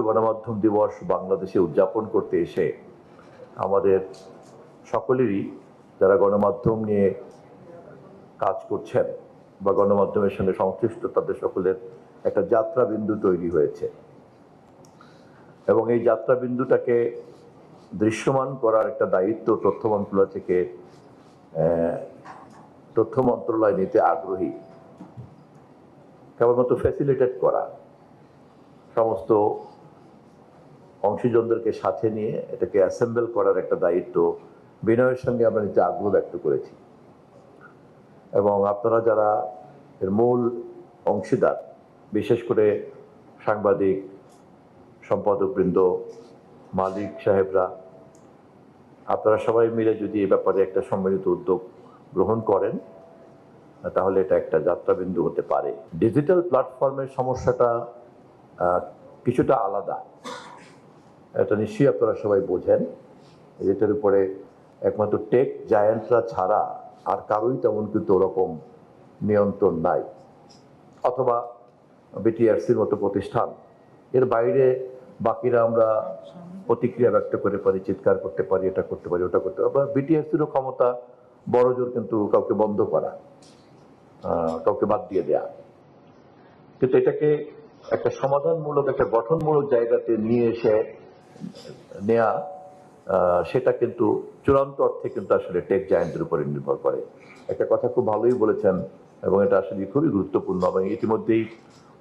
গণমাধ্যম দিবস বাংলাদেশে উদযাপন করতে এসে আমাদের সকলেরই যারা গণমাধ্যম নিয়ে কাজ করছেন বা গণমাধ্যমের সঙ্গে সংশ্লিষ্ট তাদের সকলের একটা যাত্রা বিন্দু তৈরি হয়েছে এবং এই যাত্রা বিন্দুটাকে দৃশ্যমান করার একটা দায়িত্ব তথ্য মন্ত্রণালয় নিতে আগ্রহী। কেবলমাত্র ফ্যাসিলিটেট করা, সমস্ত অংশীজনদেরকে সাথে নিয়ে এটাকে অ্যাসেম্বল করার একটা দায়িত্ব বিনয়ের সঙ্গে আমরা নিতে আগ্রহ ব্যক্ত করেছি। এবং আপনারা যারা এর মূল অংশীদার, বিশেষ করে সাংবাদিক, সম্পাদকবৃন্দ, মালিক সাহেবরা, আপনারা সবাই মিলে যদি এ ব্যাপারে একটা সম্মিলিত উদ্যোগ গ্রহণ করেন তাহলে এটা একটা যাত্রাবিন্দু হতে পারে। ডিজিটাল প্ল্যাটফর্মের সমস্যাটা কিছুটা আলাদা, এটা নিশ্চয়ই আপনারা সবাই বোঝেন। এটার উপরে একমাত্র টেক জায়ান্টরা ছাড়া আর কারোই তেমন কিন্তু ওরকম নিয়ন্ত্রণ নাই, অথবা বিটিআরসির মতো প্রতিষ্ঠান। এর বাইরে বাকিরা আমরা প্রতিক্রিয়া ব্যক্ত করতে পারি, চিৎকার করতে পারি, এটা করতে পারি, ওটা করতে পারি। বা বিটিআরসিরও ক্ষমতা বড় জোর কিন্তু কাউকে বন্ধ করা, কাউকে বাদ দিয়ে দেয়া। কিন্তু এটাকে একটা সমাধানমূলক, একটা গঠনমূলক জায়গাতে নিয়ে এসে নেয়া, সেটা কিন্তু চূড়ান্ত অর্থে কিন্তু আসলে টেক জায়ান্টের উপরে নির্ভর করে। একটা কথা খুব ভালোই বলেছেন এবং এটা আসলে খুবই গুরুত্বপূর্ণ। এবং ইতিমধ্যেই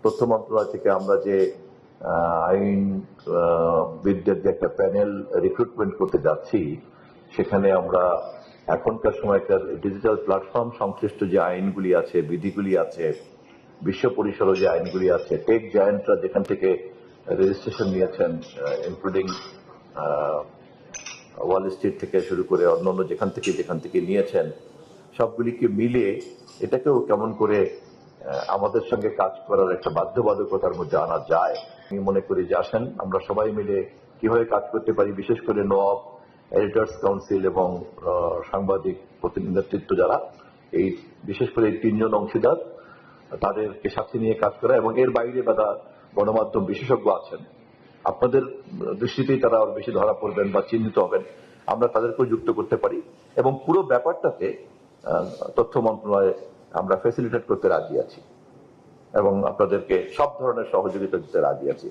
তথ্য মন্ত্রণালয় থেকে আমরা যে আইনবিদদের যে একটা প্যানেল রিক্রুটমেন্ট করতে যাচ্ছি, সেখানে আমরা এখনকার সময়কার ডিজিটাল প্ল্যাটফর্ম সংশ্লিষ্ট যে আইনগুলি আছে, বিধিগুলি আছে, বিশ্ব পরিসরে যে আইনগুলি আছে, টেক জায়ান্টরা যেখান থেকে রেজিস্ট্রেশন নিয়েছেন, ইনক্লুডিং ওয়াল স্ট্রিট থেকে শুরু করে অন্যান্য যেখান থেকে নিয়েছেন, সবগুলিকে মিলিয়ে এটাকেও কেমন করে আমাদের সঙ্গে কাজ করার একটা বাধ্যবাধকতার মধ্যে আনা যায়। আমি মনে করি যে আসেন আমরা সবাই মিলে কিভাবে কাজ করতে পারি, বিশেষ করে নওয়াব, এডিটর্স কাউন্সিল এবং সাংবাদিক নেতৃত্ব যারা, এই বিশেষ করে এই তিনজন অংশীদার, তাদেরকে সাথে নিয়ে কাজ করা। এবং এর বাইরে যারা গণমাধ্যম বিশেষজ্ঞ আছেন, আপনাদের দৃষ্টিতেই তারা আরো বেশি ধরা পড়বেন বা চিহ্নিত হবেন, আমরা তাদেরকেও যুক্ত করতে পারি। এবং পুরো ব্যাপারটাতে তথ্য মন্ত্রণালয়ে আমরা ফ্যাসিলিটেট করতে রাজি আছি এবং আপনাদেরকে সব ধরনের সহযোগিতা দিতে রাজি আছি।